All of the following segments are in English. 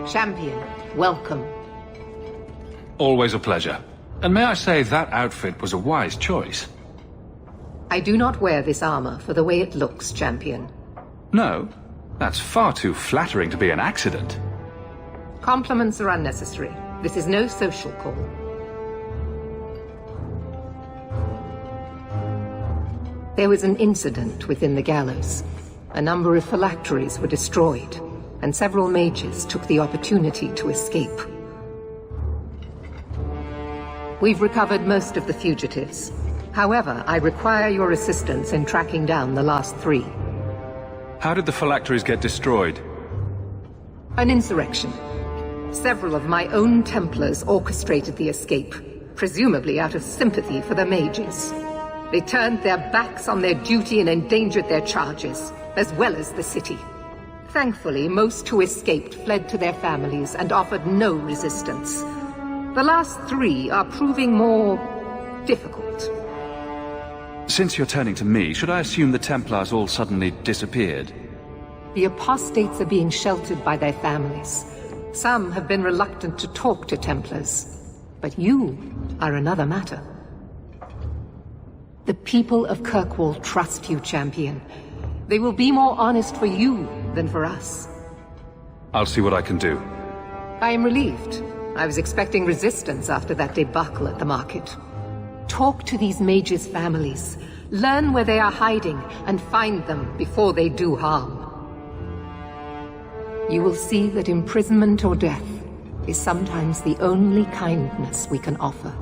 Champion, welcome. Always a pleasure. And may I say that outfit was a wise choice. I do not wear this armor for the way it looks, Champion. No, that's far too flattering to be an accident. Compliments are unnecessary. This is no social call. There was an incident within the gallows. A number of phylacteries were destroyed, and several mages took the opportunity to escape. We've recovered most of the fugitives. However, I require your assistance in tracking down the last 3. How did the phylacteries get destroyed? An insurrection. Several of my own Templars orchestrated the escape, presumably out of sympathy for the mages. They turned their backs on their duty and endangered their charges, as well as the city. Thankfully, most who escaped fled to their families and offered no resistance. The last 3 are proving more difficult. Since you're turning to me, should I assume the Templars all suddenly disappeared? The apostates are being sheltered by their families. Some have been reluctant to talk to Templars, but you are another matter. The people of Kirkwall trust you, Champion. They will be more honest for you than for us. I'll see what I can do. I am relieved. I was expecting resistance after that debacle at the market. Talk to these mages' families. Learn where they are hiding and find them before they do harm. You will see that imprisonment or death is sometimes the only kindness we can offer.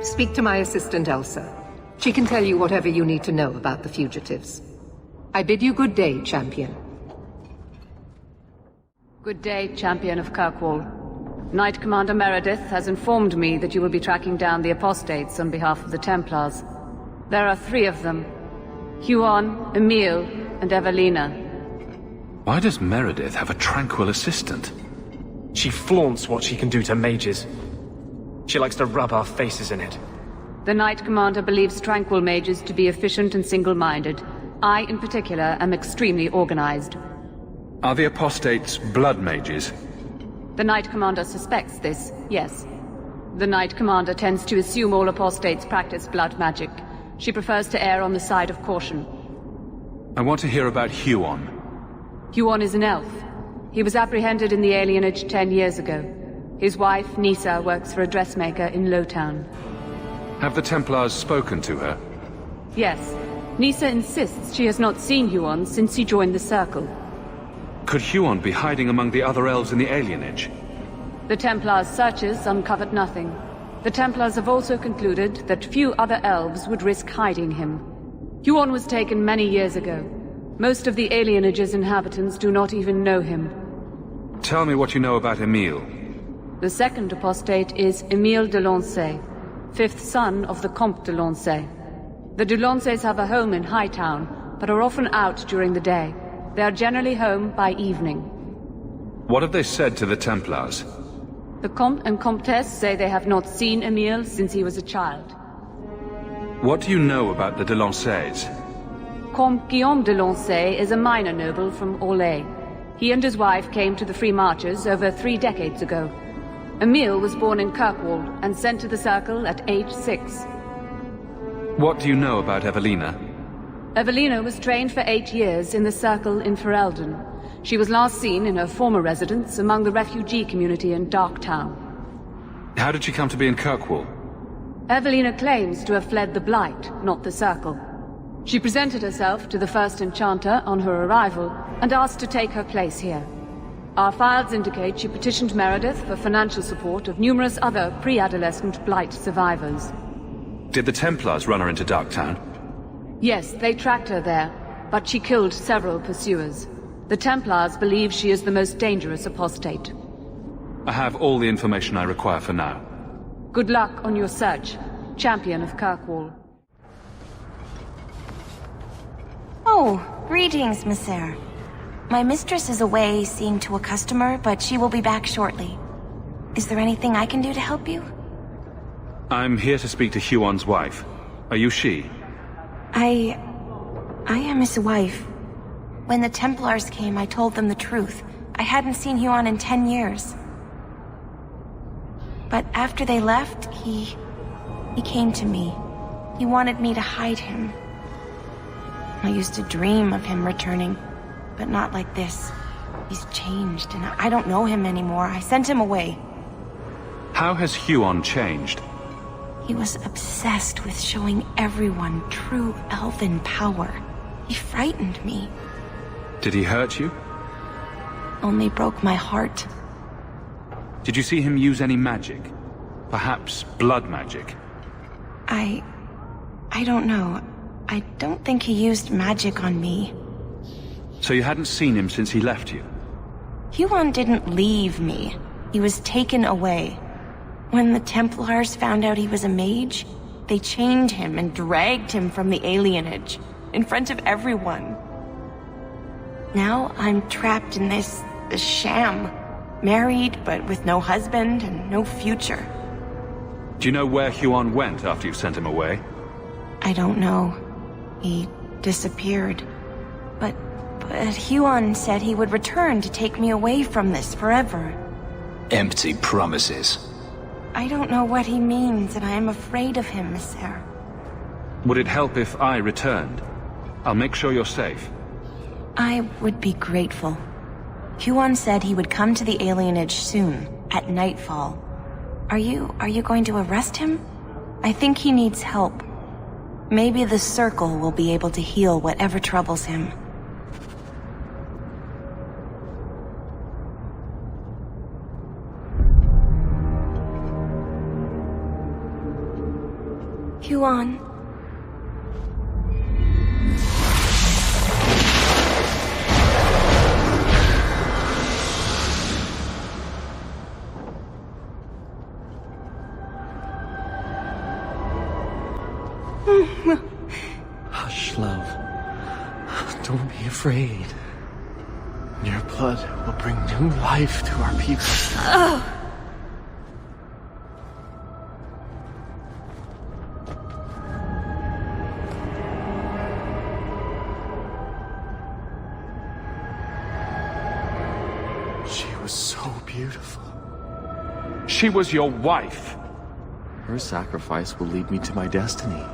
Speak to my assistant Elsa. She can tell you whatever you need to know about the fugitives. I bid you good day, Champion. Good day, Champion of Kirkwall. Knight Commander Meredith has informed me that you will be tracking down the apostates on behalf of the Templars. There are 3 of them. Huon, Emil, and Evelina. Why does Meredith have a tranquil assistant? She flaunts what she can do to mages. She likes to rub our faces in it. The Knight Commander believes tranquil mages to be efficient and single-minded. I, in particular, am extremely organized. Are the apostates blood mages? The Knight Commander suspects this, yes. The Knight Commander tends to assume all apostates practice blood magic. She prefers to err on the side of caution. I want to hear about Huon. Huon is an elf. He was apprehended in the alienage 10 years ago. His wife, Nisa, works for a dressmaker in Lowtown. Have the Templars spoken to her? Yes. Nisa insists she has not seen Huon since he joined the Circle. Could Huon be hiding among the other elves in the alienage? The Templars' searches uncovered nothing. The Templars have also concluded that few other elves would risk hiding him. Huon was taken many years ago. Most of the alienage's inhabitants do not even know him. Tell me what you know about Emil. The second apostate is Emil de Lancey, 5th son of the Comte de Lancey. The de Lanceys have a home in Hightown, but are often out during the day. They are generally home by evening. What have they said to the Templars? The Comte and Comtesse say they have not seen Emil since he was a child. What do you know about the de Lanceys? Comte Guillaume de Lancey is a minor noble from Orlais. He and his wife came to the Free Marches over 3 decades ago. Emil was born in Kirkwall and sent to the Circle at age 6. What do you know about Evelina? Evelina was trained for 8 years in the Circle in Ferelden. She was last seen in her former residence among the refugee community in Darktown. How did she come to be in Kirkwall? Evelina claims to have fled the Blight, not the Circle. She presented herself to the first enchanter on her arrival and asked to take her place here. Our files indicate she petitioned Meredith for financial support of numerous other pre-adolescent Blight survivors. Did the Templars run her into Darktown? Yes, they tracked her there, but she killed several pursuers. The Templars believe she is the most dangerous apostate. I have all the information I require for now. Good luck on your search, Champion of Kirkwall. Oh, greetings, Messer. My mistress is away seeing to a customer, but she will be back shortly. Is there anything I can do to help you? I'm here to speak to Huon's wife. Are you she? I am his wife. When the Templars came, I told them the truth. I hadn't seen Huon in 10 years. But after they left, he came to me. He wanted me to hide him. I used to dream of him returning, but not like this. He's changed, and I don't know him anymore. I sent him away. How has Huon changed? He was obsessed with showing everyone true elven power. He frightened me. Did he hurt you? Only broke my heart. Did you see him use any magic? Perhaps blood magic? I don't know. I don't think he used magic on me. So you hadn't seen him since he left you? Huon didn't leave me. He was taken away. When the Templars found out he was a mage, they chained him and dragged him from the alienage, in front of everyone. Now I'm trapped in this sham. Married, but with no husband and no future. Do you know where Huon went after you sent him away? I don't know. He disappeared. But Huon said he would return to take me away from this forever. Empty promises. I don't know what he means, and I am afraid of him, Monsieur. Would it help if I returned? I'll make sure you're safe. I would be grateful. Huon said he would come to the alienage soon, at nightfall. Are you going to arrest him? I think he needs help. Maybe the Circle will be able to heal whatever troubles him. Huon. Hush, love. Don't be afraid. Your blood will bring new life to our people. She was so beautiful. She was your wife. Her sacrifice will lead me to my destiny.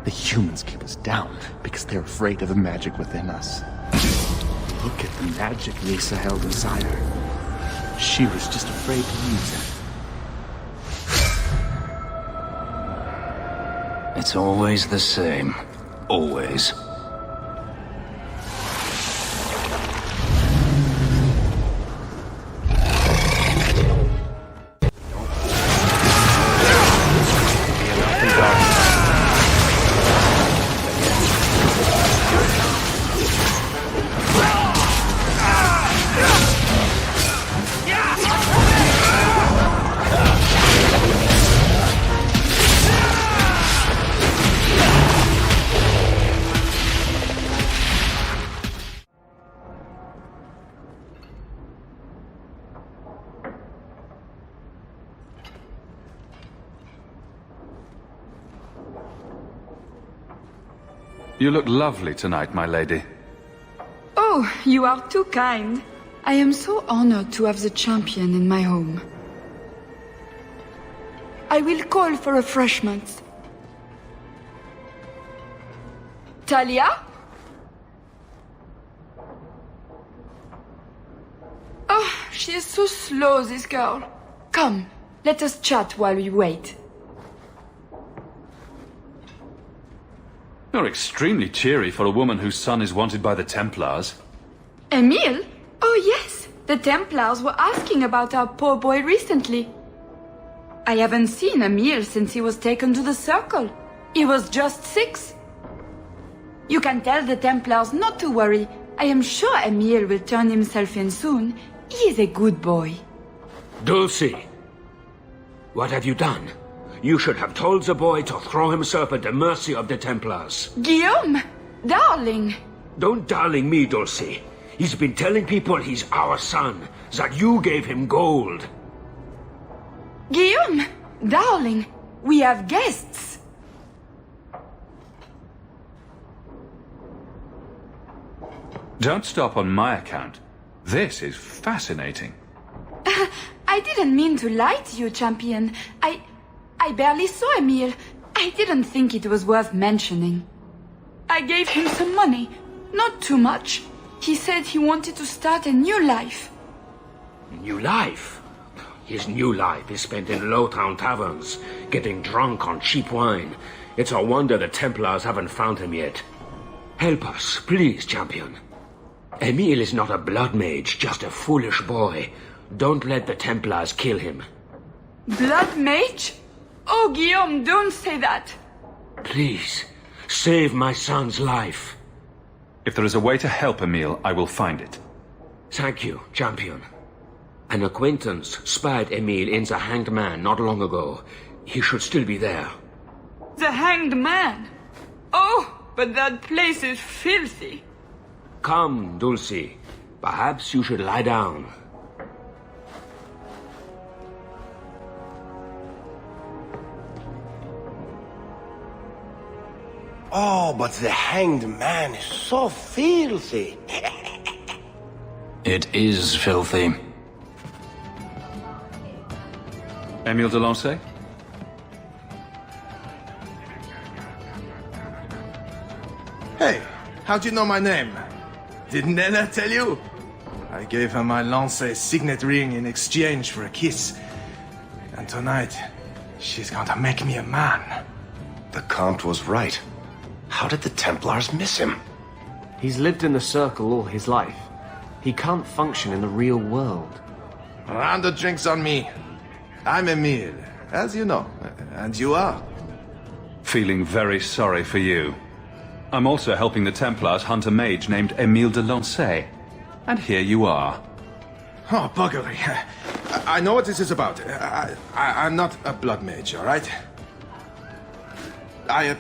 The humans keep us down because they're afraid of the magic within us. Look at the magic Lisa held inside her. She was just afraid to use it. It's always the same. Always. You look lovely tonight, my lady. Oh, you are too kind. I am so honored to have the champion in my home. I will call for refreshments. Talia? Oh, she is so slow, this girl. Come, let us chat while we wait. You're extremely cheery for a woman whose son is wanted by the Templars. Emil? Oh yes, the Templars were asking about our poor boy recently. I haven't seen Emil since he was taken to the Circle. He was just 6. You can tell the Templars not to worry. I am sure Emil will turn himself in soon. He is a good boy. Dulcie, what have you done? You should have told the boy to throw himself at the mercy of the Templars. Guillaume! Darling! Don't darling me, Dulcie. He's been telling people he's our son, that you gave him gold. Guillaume! Darling! We have guests! Don't stop on my account. This is fascinating. I didn't mean to lie to you, champion. I barely saw Emil. I didn't think it was worth mentioning. I gave him some money. Not too much. He said he wanted to start a new life. New life? His new life is spent in low-town taverns, getting drunk on cheap wine. It's a wonder the Templars haven't found him yet. Help us, please, champion. Emil is not a blood mage, just a foolish boy. Don't let the Templars kill him. Blood mage? Oh, Guillaume, don't say that. Please, save my son's life. If there is a way to help Emil, I will find it. Thank you, champion. An acquaintance spied Emil in the Hanged Man not long ago. He should still be there. The Hanged Man? Oh, but that place is filthy. Come, Dulcie. Perhaps you should lie down. Oh, but the Hanged Man is so filthy. It is filthy. Emil de Lancey? Hey, how'd you know my name? Didn't Ella tell you? I gave her my Lancey signet ring in exchange for a kiss. And tonight, she's going to make me a man. The Comte was right. How did the Templars miss him? He's lived in the Circle all his life. He can't function in the real world. A round of drinks on me. I'm Emil, as you know. And you are? Feeling very sorry for you. I'm also helping the Templars hunt a mage named Emil de Lancey. And here you are. Oh, buggery. I know what this is about. I'm not a blood mage, all right? I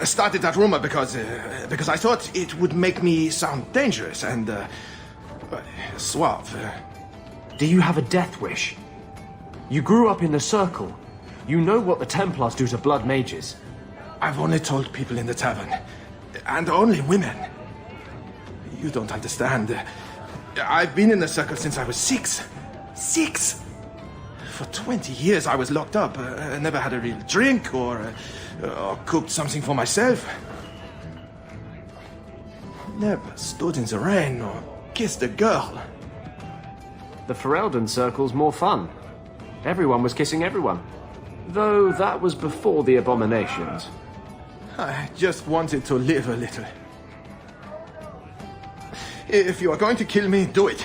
started that rumor because I thought it would make me sound dangerous and suave. Do you have a death wish? You grew up in the Circle. You know what the Templars do to blood mages. I've only told people in the tavern. And only women. You don't understand. I've been in the Circle since I was 6. 6! For 20 years I was locked up. Never had a real drink or cooked something for myself. Never stood in the rain or kissed a girl. The Ferelden Circle's more fun. Everyone was kissing everyone. Though that was before the abominations. I just wanted to live a little. If you are going to kill me, do it.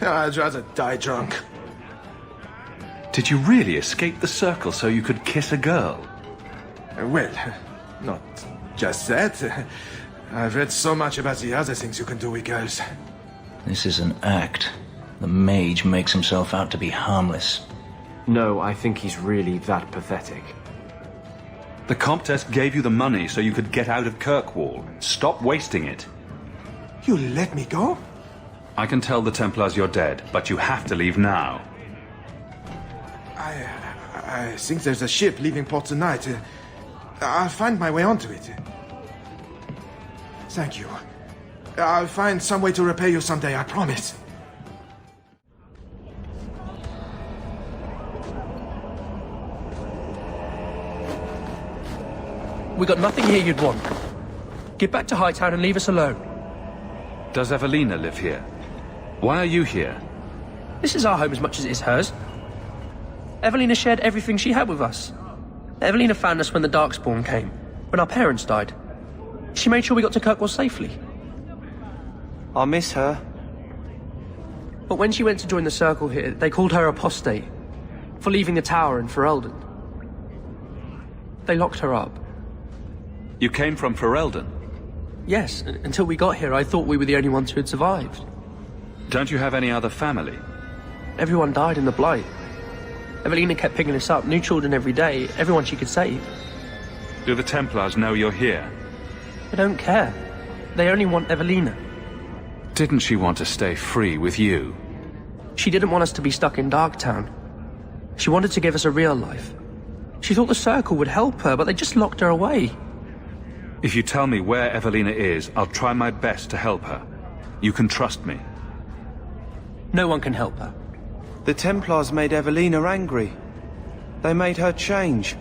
I'd rather die drunk. Did you really escape the Circle so you could kiss a girl? Well, not just that. I've read so much about the other things you can do with girls. This is an act. The mage makes himself out to be harmless. No, I think he's really that pathetic. The Comtesse gave you the money so you could get out of Kirkwall. Stop wasting it. You let me go? I can tell the Templars you're dead, but you have to leave now. I think there's a ship leaving port tonight. I'll find my way onto it. Thank you. I'll find some way to repay you someday, I promise. We got nothing here you'd want. Get back to Hightown and leave us alone. Does Evelina live here? Why are you here? This is our home as much as it is hers. Evelina shared everything she had with us. Evelina found us when the Darkspawn came, when our parents died. She made sure we got to Kirkwall safely. I miss her. But when she went to join the Circle here, they called her apostate for leaving the tower in Ferelden. They locked her up. You came from Ferelden? Yes, until we got here I thought we were the only ones who had survived. Don't you have any other family? Everyone died in the Blight. Evelina kept picking us up, new children every day, everyone she could save. Do the Templars know you're here? They don't care. They only want Evelina. Didn't she want to stay free with you? She didn't want us to be stuck in Darktown. She wanted to give us a real life. She thought the Circle would help her, but they just locked her away. If you tell me where Evelina is, I'll try my best to help her. You can trust me. No one can help her. The Templars made Evelina angry. They made her change.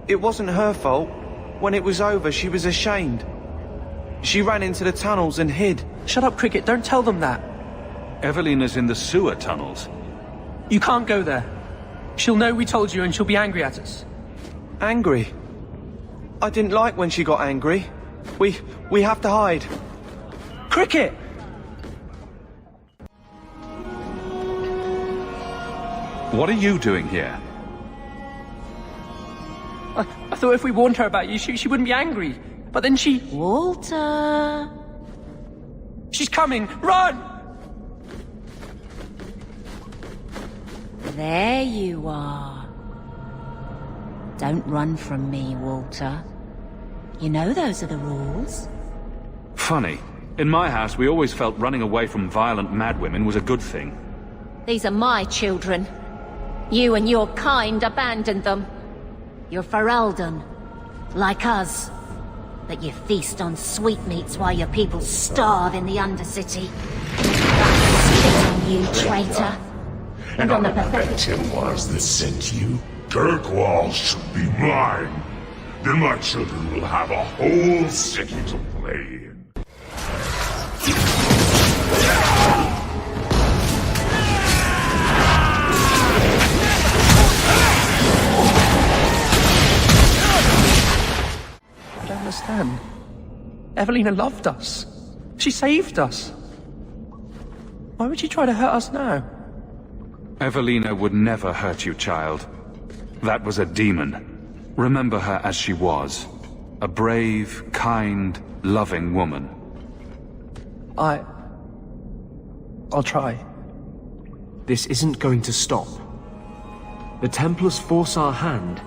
It wasn't her fault. When it was over, she was ashamed. She ran into the tunnels and hid. Shut up, Cricket. Don't tell them that. Evelina's in the sewer tunnels. You can't go there. She'll know we told you and she'll be angry at us. Angry? I didn't like when she got angry. We have to hide. Cricket! What are you doing here? I thought if we warned her about you, she wouldn't be angry. But then she... Walter... She's coming! Run! There you are. Don't run from me, Walter. You know those are the rules. Funny. In my house, we always felt running away from violent madwomen was a good thing. These are my children. You and your kind abandoned them. You're Ferelden, like us. But you feast on sweetmeats while your people starve in the Undercity. Spit on you, traitor. And on the pathetic Templars that sent you, Kirkwall should be mine. Then my children will have a whole city to play in. I don't understand. Evelina loved us. She saved us. Why would she try to hurt us now? Evelina would never hurt you, child. That was a demon. Remember her as she was. A brave, kind, loving woman. I'll try. This isn't going to stop. The Templars force our hand.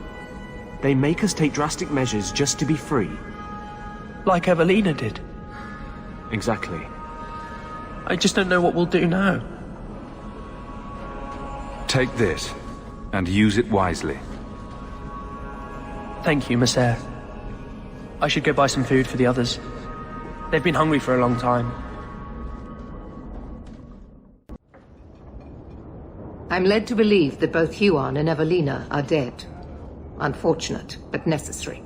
They make us take drastic measures just to be free. Like Evelina did. Exactly. I just don't know what we'll do now. Take this, and use it wisely. Thank you, Miss Eyre. I should go buy some food for the others. They've been hungry for a long time. I'm led to believe that both Huon and Evelina are dead. Unfortunate, but necessary.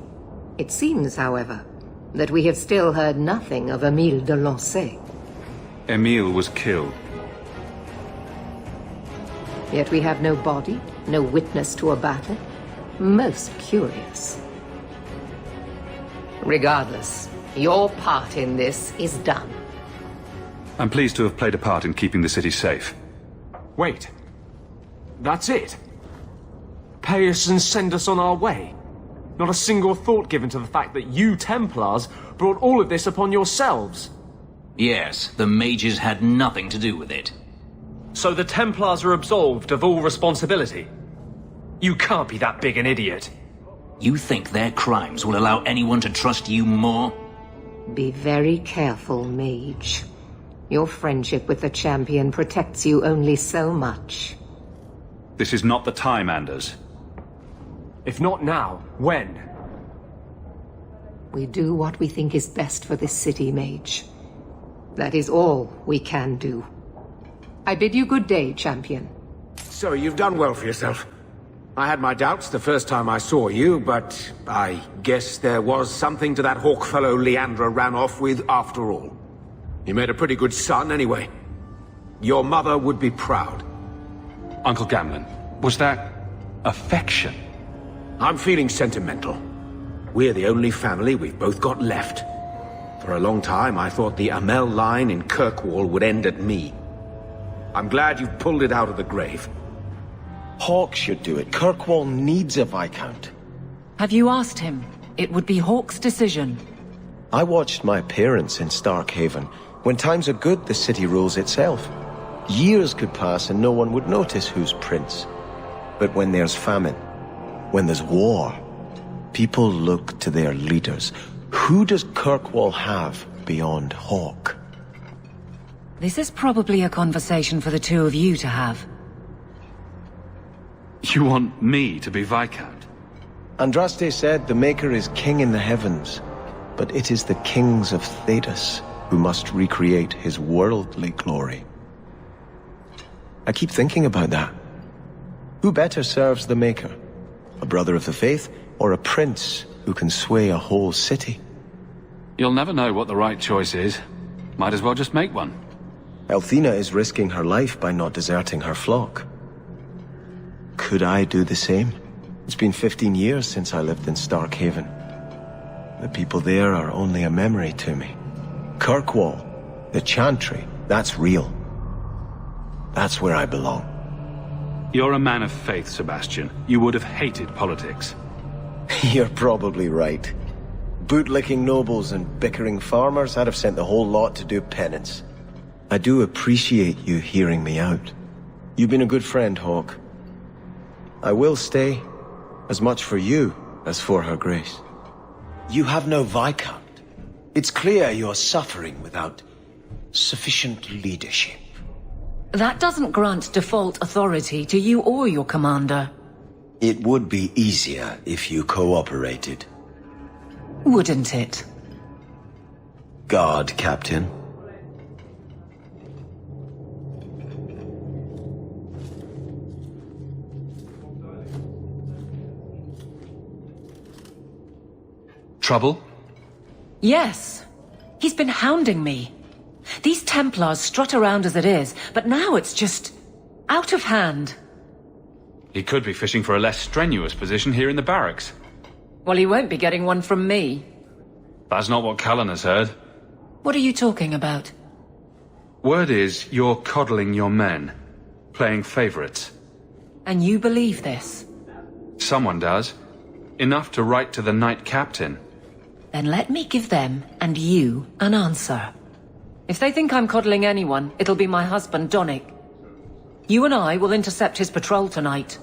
It seems, however, that we have still heard nothing of Emil de Lancey. Emil was killed. Yet we have no body, no witness to a battle. Most curious. Regardless, your part in this is done. I'm pleased to have played a part in keeping the city safe. Wait. That's it? Pay us and send us on our way? Not a single thought given to the fact that you Templars brought all of this upon yourselves? Yes, the mages had nothing to do with it. So the Templars are absolved of all responsibility? You can't be that big an idiot. You think their crimes will allow anyone to trust you more? Be very careful, Mage. Your friendship with the Champion protects you only so much. This is not the time, Anders. If not now, when? We do what we think is best for this city, Mage. That is all we can do. I bid you good day, Champion. So you've done well for yourself. I had my doubts the first time I saw you, but I guess there was something to that Hawke fellow Leandra ran off with after all. You made a pretty good son anyway. Your mother would be proud. Uncle Gamlen, was that affection? I'm feeling sentimental. We're the only family we've both got left. For a long time, I thought the Emil line in Kirkwall would end at me. I'm glad you've pulled it out of the grave. Hawke should do it. Kirkwall needs a Viscount. Have you asked him? It would be Hawke's decision. I watched my parents in Starkhaven. When times are good, the city rules itself. Years could pass and no one would notice who's prince. But when there's famine, when there's war, people look to their leaders. Who does Kirkwall have beyond Hawke? This is probably a conversation for the two of you to have. You want me to be Viscount? Andraste said the Maker is king in the heavens, but it is the kings of Thedas who must recreate his worldly glory. I keep thinking about that. Who better serves the Maker? A brother of the faith, or a prince who can sway a whole city? You'll never know what the right choice is. Might as well just make one. Athena is risking her life by not deserting her flock. Could I do the same? It's been 15 years since I lived in Starkhaven. The people there are only a memory to me. Kirkwall, the Chantry, that's real. That's where I belong. You're a man of faith, Sebastian. You would have hated politics. You're probably right. Bootlicking nobles and bickering farmers, I'd have sent the whole lot to do penance. I do appreciate you hearing me out. You've been a good friend, Hawke. I will stay, as much for you as for her grace. You have no Viscount. It's clear you're suffering without sufficient leadership. That doesn't grant default authority to you or your commander. It would be easier if you cooperated. Wouldn't it? Guard, Captain. Trouble? Yes. He's been hounding me. These Templars strut around as it is, but now it's just out of hand. He could be fishing for a less strenuous position here in the barracks. Well, he won't be getting one from me. That's not what Callan has heard. What are you talking about? Word is you're coddling your men, playing favorites. And you believe this? Someone does. Enough to write to the Knight Captain. Then let me give them, and you, an answer. If they think I'm coddling anyone, it'll be my husband, Donnic. You and I will intercept his patrol tonight.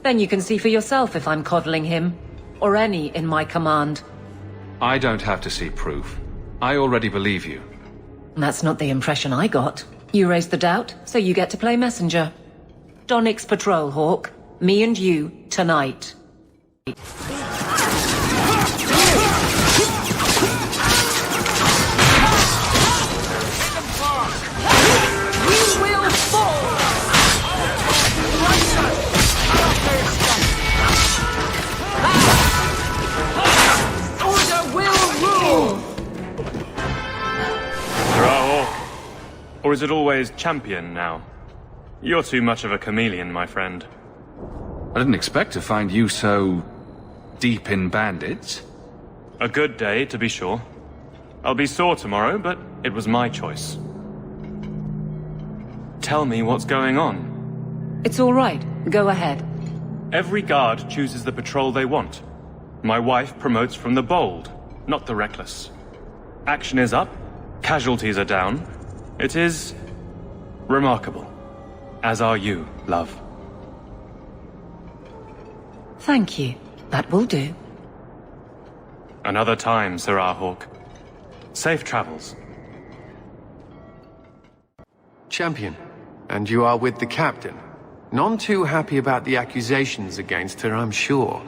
Then you can see for yourself if I'm coddling him, or any in my command. I don't have to see proof. I already believe you. That's not the impression I got. You raised the doubt, so you get to play messenger. Donnic's patrol, Hawke. Me and you, tonight. Or is it always champion now? You're too much of a chameleon, my friend. I didn't expect to find you so deep in bandits. A good day, to be sure. I'll be sore tomorrow, but it was my choice. Tell me what's going on. It's all right. Go ahead. Every guard chooses the patrol they want. My wife promotes from the bold, not the reckless. Action is up, casualties are down. It is remarkable. As are you, love. Thank you. That will do. Another time, Sir Hawke. Safe travels. Champion, and you are with the captain. None too happy about the accusations against her, I'm sure.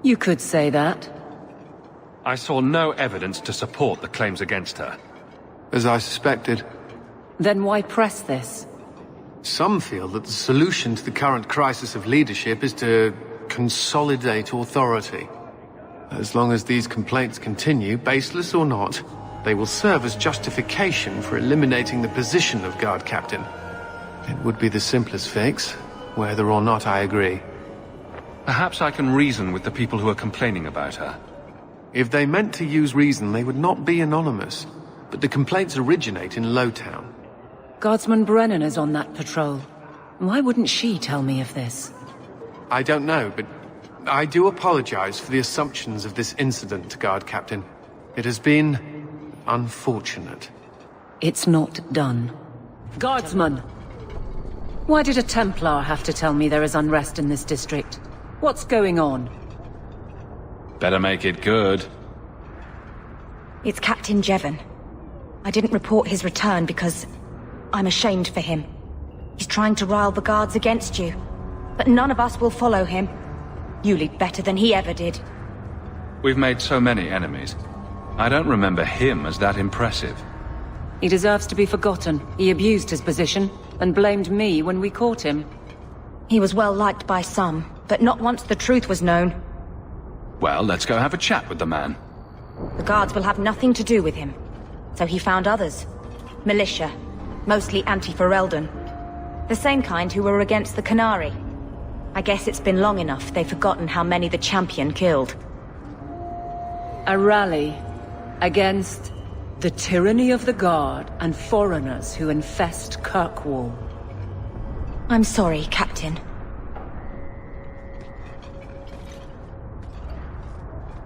You could say that. I saw no evidence to support the claims against her. As I suspected. Then why press this? Some feel that the solution to the current crisis of leadership is to consolidate authority. As long as these complaints continue, baseless or not, they will serve as justification for eliminating the position of guard captain. It would be the simplest fix, whether or not I agree. Perhaps I can reason with the people who are complaining about her. If they meant to use reason, they would not be anonymous. But the complaints originate in Lowtown. Guardsman Brennan is on that patrol. Why wouldn't she tell me of this? I don't know, but I do apologize for the assumptions of this incident, Guard Captain. It has been unfortunate. It's not done. Guardsman! Why did a Templar have to tell me there is unrest in this district? What's going on? Better make it good. It's Captain Jevon. I didn't report his return because I'm ashamed for him. He's trying to rile the guards against you. But none of us will follow him. You lead better than he ever did. We've made so many enemies. I don't remember him as that impressive. He deserves to be forgotten. He abused his position, and blamed me when we caught him. He was well liked by some, but not once the truth was known. Well, let's go have a chat with the man. The guards will have nothing to do with him. So he found others. Militia. Mostly anti-Ferelden. The same kind who were against the Canary. I guess it's been long enough they've forgotten how many the Champion killed. A rally against the tyranny of the Guard and foreigners who infest Kirkwall. I'm sorry, Captain.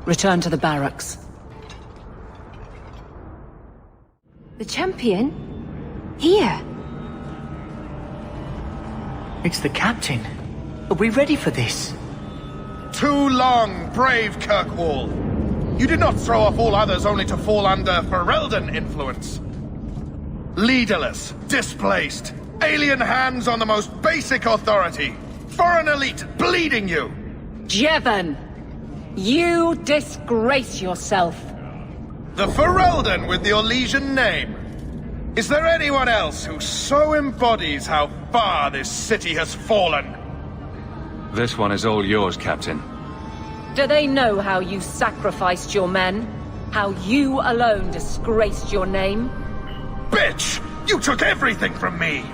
Return to the barracks. The Champion? Here? It's the Captain. Are we ready for this? Too long, brave Kirkwall. You did not throw off all others only to fall under Ferelden influence. Leaderless, displaced, alien hands on the most basic authority. Foreign elite bleeding you. Jevon! You disgrace yourself. The Ferelden with the Orlesian name. Is there anyone else who so embodies how far this city has fallen? This one is all yours, Captain. Do they know how you sacrificed your men? How you alone disgraced your name? Bitch! You took everything from me!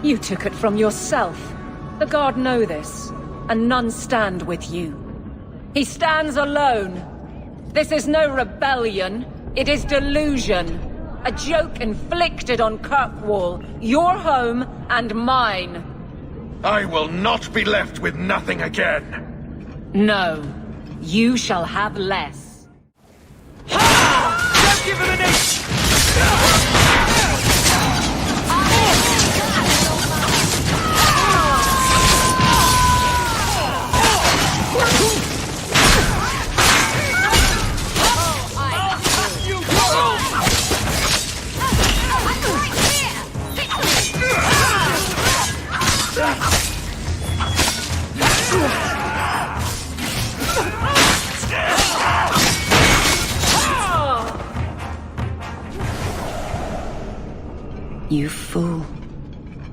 You took it from yourself. The Guard know this, and none stand with you. He stands alone. This is no rebellion, it is delusion. A joke inflicted on Kirkwall, your home and mine. I will not be left with nothing again. No, you shall have less. Don't give him an inch! You fool.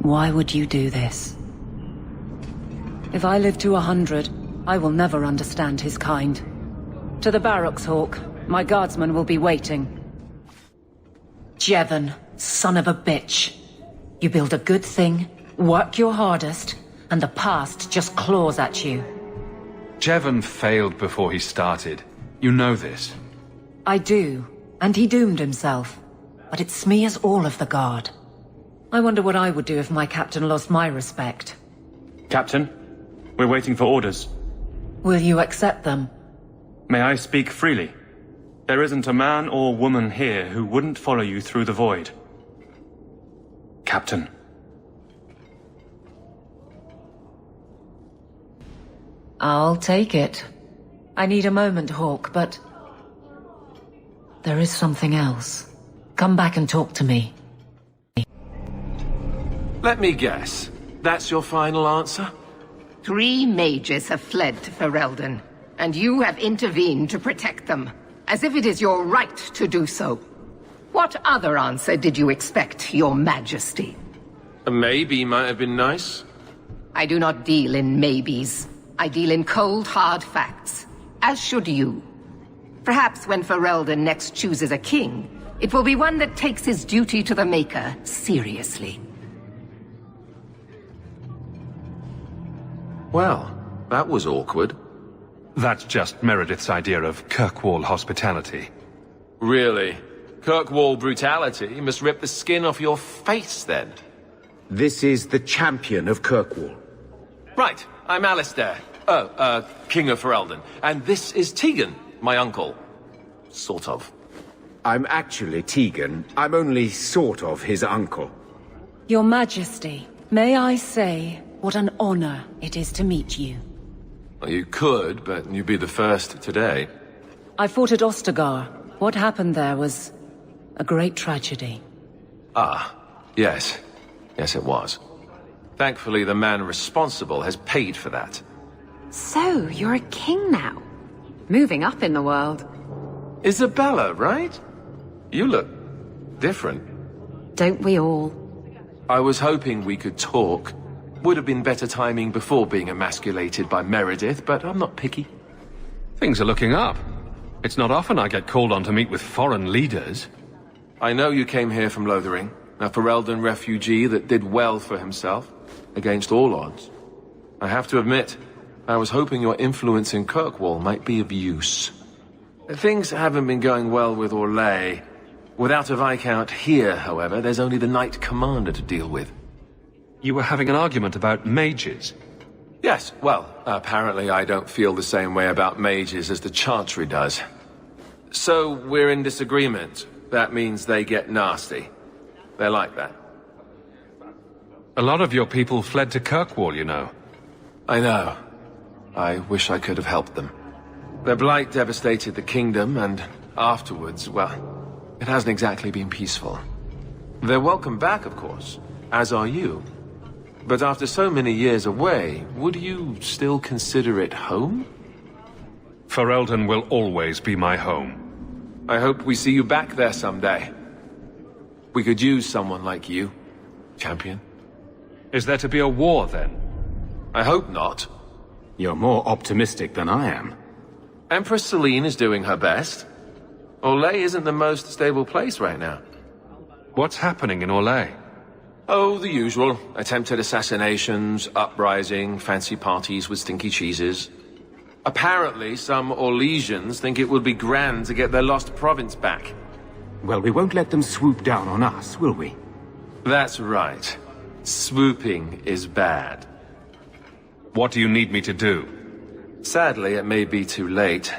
Why would you do this? If I live to 100, I will never understand his kind. To the barracks, Hawke. My guardsmen will be waiting. Jevon, son of a bitch. You build a good thing, work your hardest, and the past just claws at you. Jevon failed before he started. You know this. I do, and he doomed himself. But it smears all of the Guard. I wonder what I would do if my captain lost my respect. Captain, we're waiting for orders. Will you accept them? May I speak freely? There isn't a man or woman here who wouldn't follow you through the void. Captain. I'll take it. I need a moment, Hawke, but... there is something else. Come back and talk to me. Let me guess. That's your final answer? 3 mages have fled to Ferelden, and you have intervened to protect them, as if it is your right to do so. What other answer did you expect, your majesty? A maybe might have been nice. I do not deal in maybes. I deal in cold, hard facts, as should you. Perhaps when Ferelden next chooses a king, it will be one that takes his duty to the Maker seriously. Well, that was awkward. That's just Meredith's idea of Kirkwall hospitality. Really? Kirkwall brutality must rip the skin off your face, then. This is the champion of Kirkwall. Right, I'm Alistair. King of Ferelden. And this is Tegan, my uncle. Sort of. I'm actually Tegan. I'm only sort of his uncle. Your Majesty, may I say what an honor it is to meet you. Well, you could, but you'd be the first today. I fought at Ostagar. What happened there was a great tragedy. Ah, yes. Yes, it was. Thankfully, the man responsible has paid for that. So, you're a king now. Moving up in the world. Isabella, right? You look different. Don't we all? I was hoping we could talk. Would have been better timing before being emasculated by Meredith, but I'm not picky. Things are looking up. It's not often I get called on to meet with foreign leaders. I know you came here from Lothering, a Ferelden refugee that did well for himself, against all odds. I have to admit, I was hoping your influence in Kirkwall might be of use. Things haven't been going well with Orlais. Without a Viscount here, however, there's only the Knight Commander to deal with. You were having an argument about mages? Yes, well, apparently I don't feel the same way about mages as the Chantry does. So, we're in disagreement. That means they get nasty. They're like that. A lot of your people fled to Kirkwall, you know. I know. I wish I could have helped them. Their blight devastated the kingdom, and afterwards, well, it hasn't exactly been peaceful. They're welcome back, of course, as are you. But after so many years away, would you still consider it home? Ferelden will always be my home. I hope we see you back there someday. We could use someone like you, champion. Is there to be a war, then? I hope not. You're more optimistic than I am. Empress Celine is doing her best. Orlais isn't the most stable place right now. What's happening in Orlais? Oh, the usual. Attempted assassinations, uprising, fancy parties with stinky cheeses. Apparently, some Orlesians think it would be grand to get their lost province back. Well, we won't let them swoop down on us, will we? That's right. Swooping is bad. What do you need me to do? Sadly, it may be too late.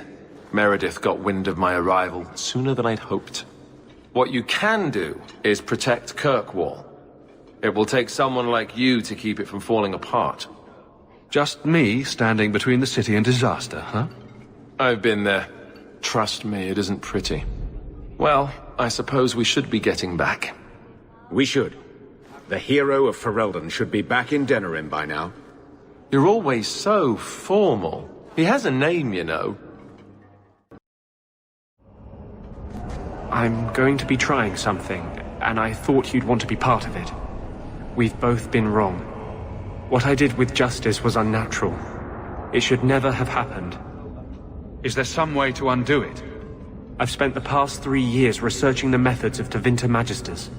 Meredith got wind of my arrival sooner than I'd hoped. What you can do is protect Kirkwall. It will take someone like you to keep it from falling apart. Just me standing between the city and disaster, huh? I've been there. Trust me, it isn't pretty. Well, I suppose we should be getting back. We should. The hero of Ferelden should be back in Denerim by now. You're always so formal. He has a name, you know. I'm going to be trying something, and I thought you'd want to be part of it. We've both been wrong. What I did with Justice was unnatural. It should never have happened. Is there some way to undo it? I've spent the past 3 years researching the methods of Tevinter Magisters.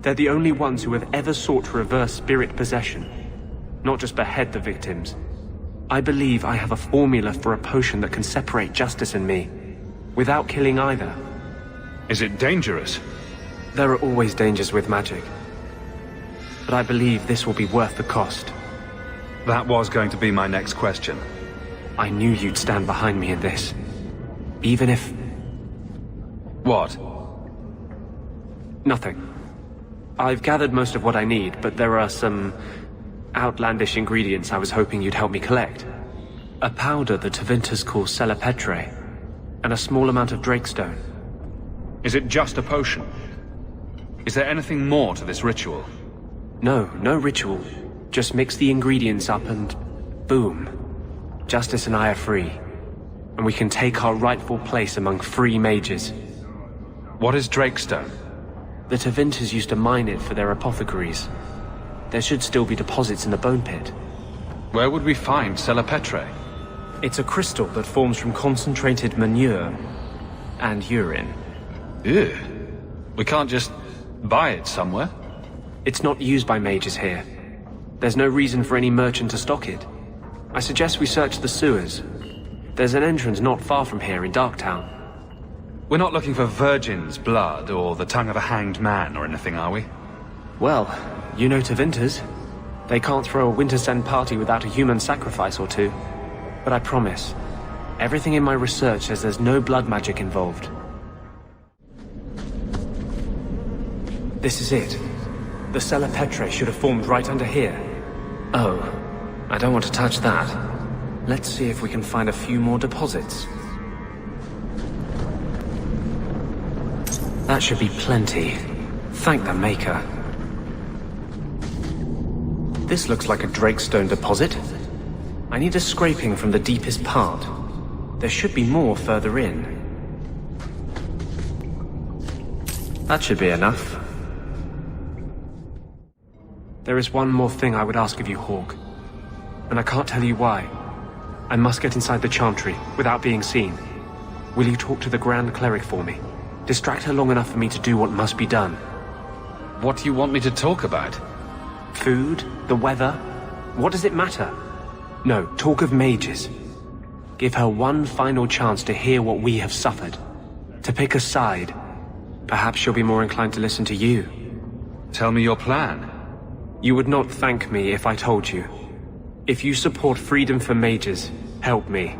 They're the only ones who have ever sought to reverse spirit possession, not just behead the victims. I believe I have a formula for a potion that can separate Justice and me, without killing either. Is it dangerous? There are always dangers with magic. But I believe this will be worth the cost. That was going to be my next question. I knew you'd stand behind me in this. Even if... What? Nothing. I've gathered most of what I need, but there are some outlandish ingredients I was hoping you'd help me collect. A powder the Tevinters call selective, and a small amount of Drakestone. Is it just a potion? Is there anything more to this ritual? No ritual. Just mix the ingredients up and... boom. Justice and I are free. And we can take our rightful place among free mages. What is Drakestone? The Tevinters used to mine it for their apothecaries. There should still be deposits in the bone pit. Where would we find selective? It's a crystal that forms from concentrated manure and urine. Ew. We can't just buy it somewhere? It's not used by mages here. There's no reason for any merchant to stock it. I suggest we search the sewers. There's an entrance not far from here in Darktown. We're not looking for virgin's blood or the tongue of a hanged man or anything, are we? Well, you know Tevinters. They can't throw a Wintersend party without a human sacrifice or two. But I promise, everything in my research says there's no blood magic involved. This is it. The selective should have formed right under here. Oh, I don't want to touch that. Let's see if we can find a few more deposits. That should be plenty. Thank the Maker. This looks like a Drakestone deposit. I need a scraping from the deepest part. There should be more further in. That should be enough. There is one more thing I would ask of you, Hawke. And I can't tell you why. I must get inside the chantry, without being seen. Will you talk to the Grand Cleric for me? Distract her long enough for me to do what must be done. What do you want me to talk about? Food? The weather? What does it matter? No, talk of mages. Give her one final chance to hear what we have suffered. To pick a side. Perhaps she'll be more inclined to listen to you. Tell me your plan. You would not thank me if I told you. If you support freedom for mages, help me.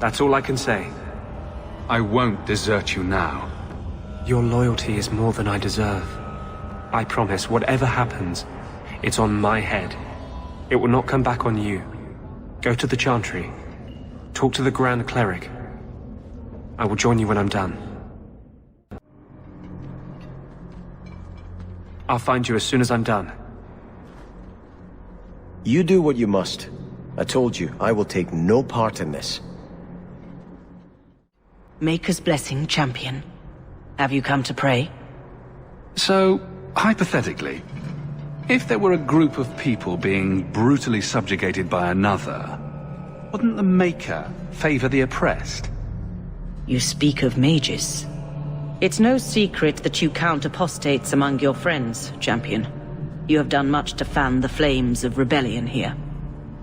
That's all I can say. I won't desert you now. Your loyalty is more than I deserve. I promise, whatever happens, it's on my head. It will not come back on you. Go to the chantry. Talk to the Grand Cleric. I will join you when I'm done. I'll find you as soon as I'm done. You do what you must. I told you, I will take no part in this. Maker's blessing, champion. Have you come to pray? So, hypothetically, if there were a group of people being brutally subjugated by another, wouldn't the Maker favor the oppressed? You speak of mages. It's no secret that you count apostates among your friends, champion. You have done much to fan the flames of rebellion here.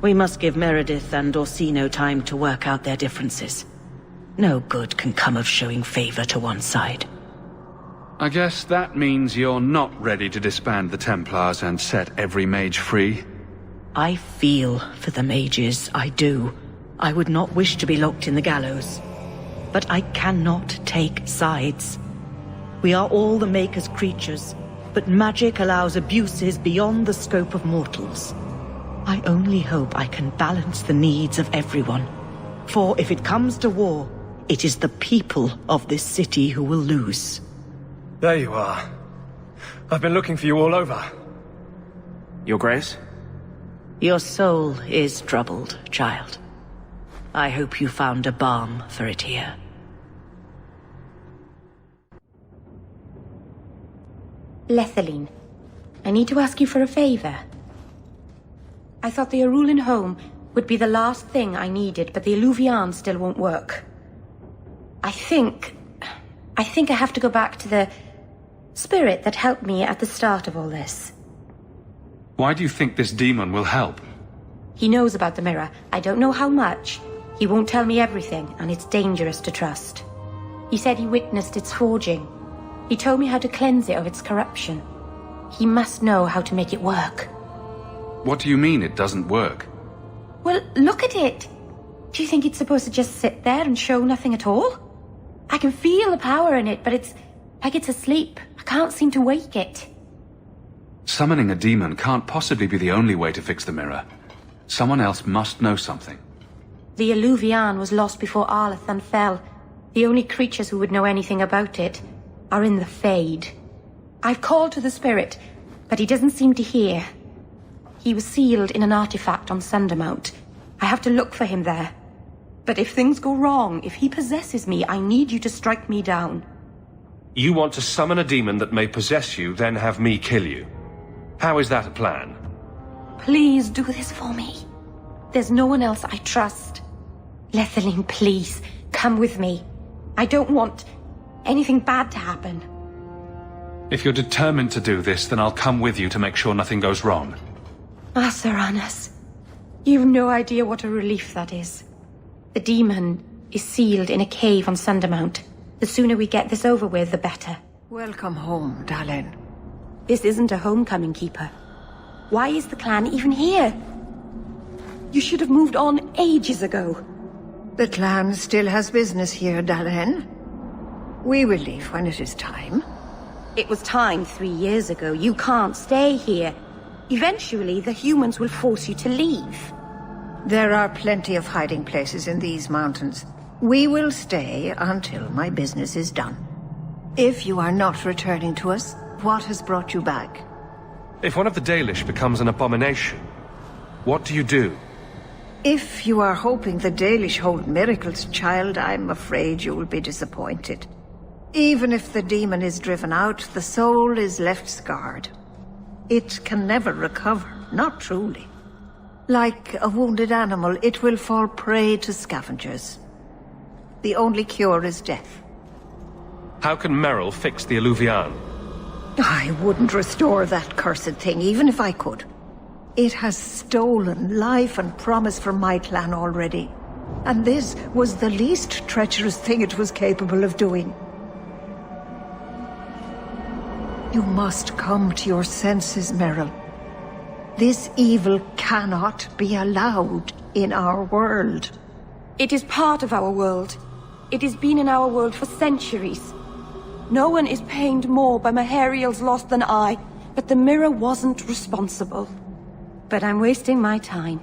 We must give Meredith and Orsino time to work out their differences. No good can come of showing favor to one side. I guess that means you're not ready to disband the Templars and set every mage free? I feel for the mages, I do. I would not wish to be locked in the gallows. But I cannot take sides. We are all the Maker's creatures, but magic allows abuses beyond the scope of mortals. I only hope I can balance the needs of everyone. For if it comes to war, it is the people of this city who will lose. There you are. I've been looking for you all over. Your Grace? Your soul is troubled, child. I hope you found a balm for it here. Lethaline, I need to ask you for a favor. I thought the Arulin home would be the last thing I needed, but the Illuvian still won't work. I think I have to go back to the spirit that helped me at the start of all this. Why do you think this demon will help? He knows about the mirror. I don't know how much. He won't tell me everything, and it's dangerous to trust. He said he witnessed its forging. He told me how to cleanse it of its corruption. He must know how to make it work. What do you mean it doesn't work? Well, look at it. Do you think it's supposed to just sit there and show nothing at all? I can feel the power in it, but it's like it's asleep. I can't seem to wake it. Summoning a demon can't possibly be the only way to fix the mirror. Someone else must know something. The Illuvian was lost before Arlathan fell. The only creatures who would know anything about it are in the Fade. I've called to the spirit, but he doesn't seem to hear. He was sealed in an artifact on Sundermount. I have to look for him there. But if things go wrong, if he possesses me, I need you to strike me down. You want to summon a demon that may possess you, then have me kill you. How is that a plan? Please do this for me. There's no one else I trust. Lethaline, please, come with me. I don't want anything bad to happen. If you're determined to do this, then I'll come with you to make sure nothing goes wrong. Saranas, you've no idea what a relief that is. The demon is sealed in a cave on Sundermount. The sooner we get this over with, the better. Welcome home, darling. This isn't a homecoming, Keeper. Why is the clan even here? You should have moved on ages ago. The clan still has business here, darling. We will leave when it is time. It was time 3 years ago. You can't stay here. Eventually, the humans will force you to leave. There are plenty of hiding places in these mountains. We will stay until my business is done. If you are not returning to us, what has brought you back? If one of the Dalish becomes an abomination, what do you do? If you are hoping the Dalish hold miracles, child, I'm afraid you will be disappointed. Even if the demon is driven out, the soul is left scarred. It can never recover, not truly. Like a wounded animal, it will fall prey to scavengers. The only cure is death. How can Merrill fix the Alluvian? I wouldn't restore that cursed thing, even if I could. It has stolen life and promise from my clan already. And this was the least treacherous thing it was capable of doing. You must come to your senses, Merrill. This evil cannot be allowed in our world. It is part of our world. It has been in our world for centuries. No one is pained more by Mahariel's loss than I, but the mirror wasn't responsible. But I'm wasting my time.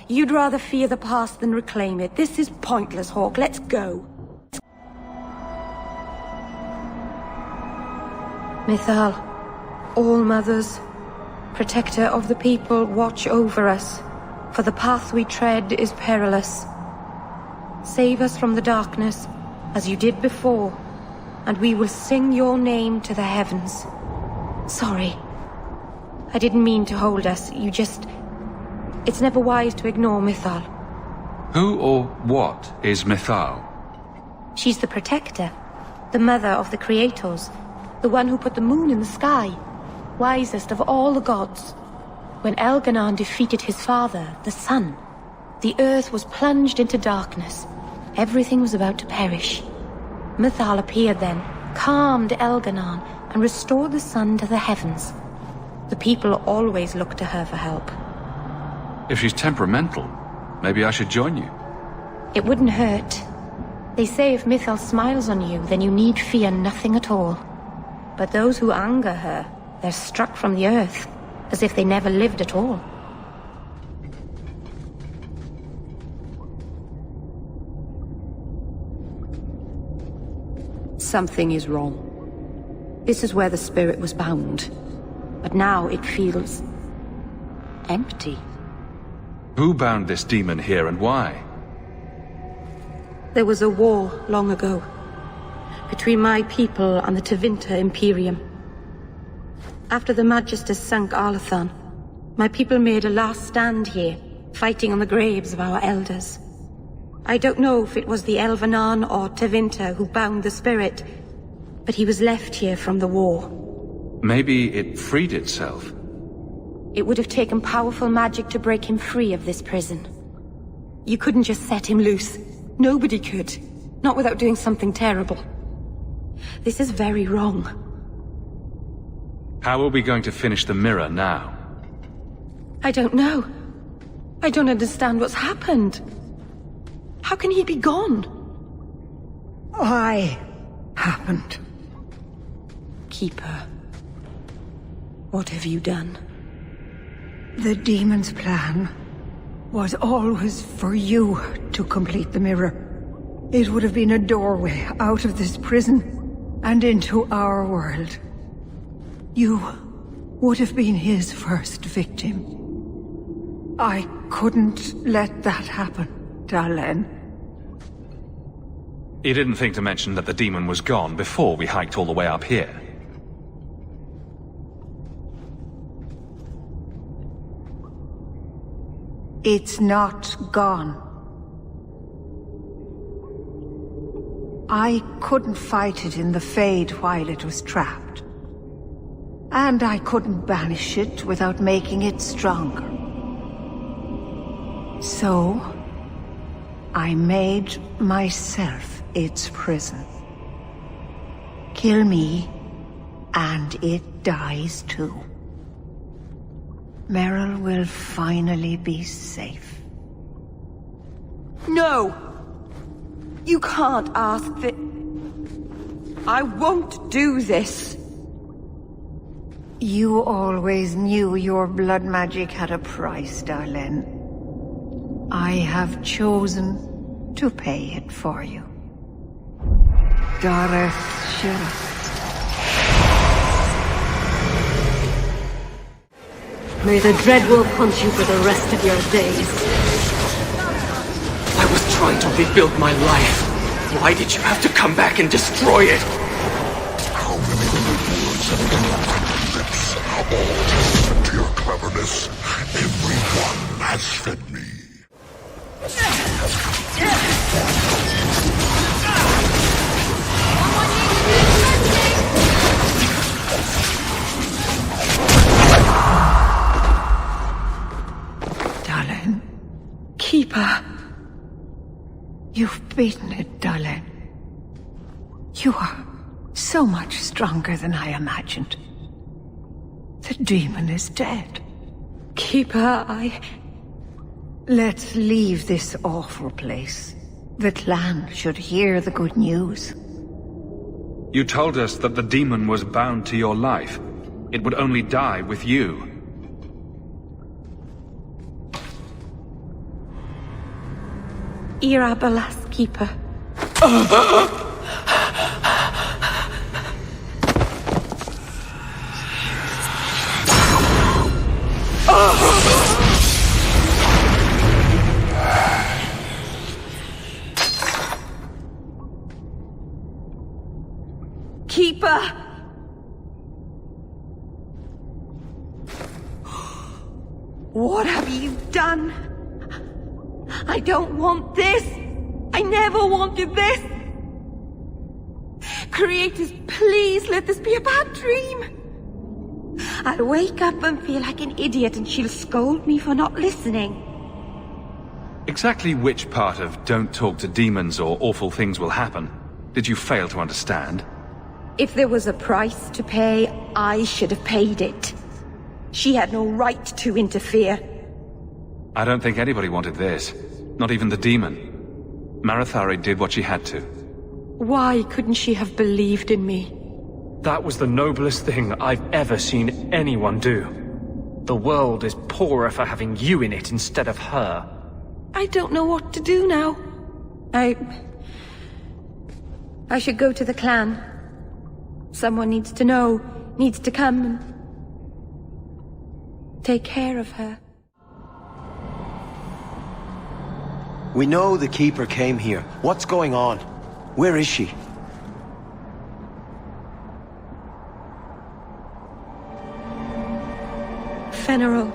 You'd rather fear the past than reclaim it. This is pointless, Hawke. Let's go. Mythal, All-Mothers, protector of the people, watch over us, for the path we tread is perilous. Save us from the darkness, as you did before, and we will sing your name to the heavens. Sorry. I didn't mean to hold us, It's never wise to ignore Mythal. Who or what is Mythal? She's the protector, the mother of the creators, the one who put the moon in the sky, wisest of all the gods. When Elganon defeated his father, the sun, the earth was plunged into darkness. Everything was about to perish. Mythal appeared then, calmed Elganon, and restored the sun to the heavens. The people always look to her for help. If she's temperamental, maybe I should join you. It wouldn't hurt. They say if Mythal smiles on you, then you need fear nothing at all. But those who anger her, they're struck from the earth, as if they never lived at all. Something is wrong. This is where the spirit was bound. But now it feels empty. Who bound this demon here and why? There was a war long ago between my people and the Tevinter Imperium. After the Magisters sank Arlathan, my people made a last stand here, fighting on the graves of our elders. I don't know if it was the Elvenan or Tevinter who bound the spirit, but he was left here from the war. Maybe it freed itself. It would have taken powerful magic to break him free of this prison. You couldn't just set him loose. Nobody could. Not without doing something terrible. This is very wrong. How are we going to finish the mirror now? I don't know. I don't understand what's happened. How can he be gone? Why happened? Keeper. What have you done? The demon's plan was always for you to complete the mirror. It would have been a doorway out of this prison and into our world. You would have been his first victim. I couldn't let that happen, Dalen. You didn't think to mention that the demon was gone before we hiked all the way up here. It's not gone. I couldn't fight it in the Fade while it was trapped. And I couldn't banish it without making it stronger. So, I made myself its prison. Kill me, and it dies too. Merrill will finally be safe. No! You can't ask that. I won't do this. You always knew your blood magic had a price, Darlene. I have chosen to pay it for you. Dareth Shira. May the Dreadwolf hunt you for the rest of your days. trying to rebuild my life. Why did you have to come back and destroy it? How many good words have come out of your lips? All testament to your cleverness. Everyone has fed me. Darling. Keeper. You've beaten it, darling. You are so much stronger than I imagined. The demon is dead. Keeper, Let's leave this awful place. The clan should hear the good news. You told us that the demon was bound to your life. It would only die with you. Irabalas, Keeper. Keeper! What have you done? I don't want this! I never wanted this! Creators, please let this be a bad dream! I'll wake up and feel like an idiot and she'll scold me for not listening. Exactly which part of don't talk to demons or awful things will happen did you fail to understand? If there was a price to pay, I should have paid it. She had no right to interfere. I don't think anybody wanted this. Not even the demon. Marathari did what she had to. Why couldn't she have believed in me? That was the noblest thing I've ever seen anyone do. The world is poorer for having you in it instead of her. I don't know what to do now. I should go to the clan. Someone needs to know, needs to come and take care of her. We know the Keeper came here. What's going on? Where is she? Fenneral.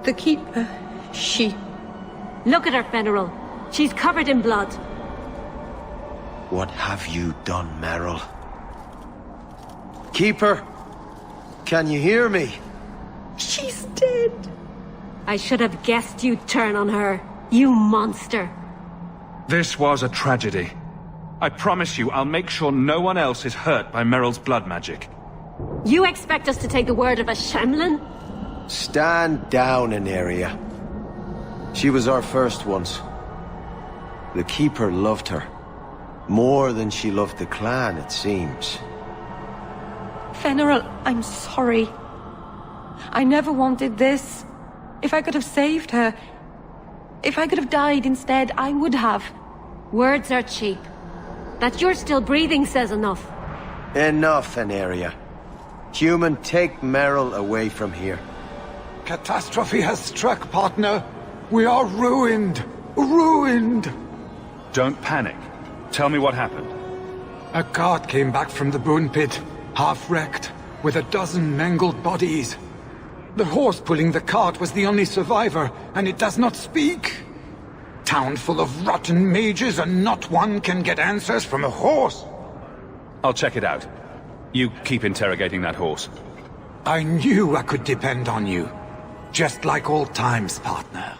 The Keeper. She... Look at her, Fenneral. She's covered in blood. What have you done, Merrill? Keeper? Can you hear me? She's dead. I should have guessed you'd turn on her, you monster. This was a tragedy. I promise you, I'll make sure no one else is hurt by Meryl's blood magic. You expect us to take the word of a Shemlin? Stand down, Aneria. She was our first once. The Keeper loved her. More than she loved the clan, it seems. Fenneral, I'm sorry. I never wanted this. If I could have saved her, if I could have died instead, I would have. Words are cheap. That you're still breathing says enough. Enough, Aneria. Human, take Merrill away from here. Catastrophe has struck, partner. We are ruined. Ruined. Don't panic. Tell me what happened. A cart came back from the bone pit, half-wrecked, with a dozen mangled bodies. The horse pulling the cart was the only survivor, and it does not speak. Town full of rotten mages, and not one can get answers from a horse. I'll check it out. You keep interrogating that horse. I knew I could depend on you. Just like old times, partner.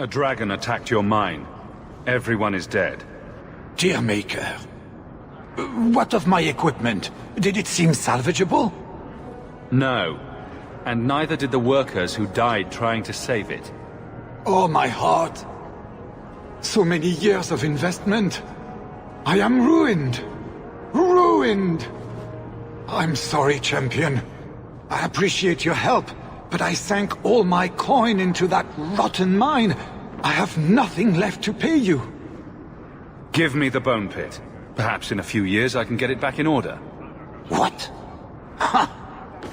A dragon attacked your mine. Everyone is dead. Dear Maker. What of my equipment? Did it seem salvageable? No. And neither did the workers who died trying to save it. Oh, my heart. So many years of investment. I am ruined. Ruined! I'm sorry, champion. I appreciate your help, but I sank all my coin into that rotten mine. I have nothing left to pay you. Give me the bone pit. Perhaps in a few years I can get it back in order. What? Ha!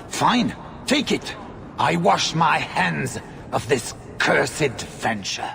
Fine, take it. I wash my hands of this cursed venture.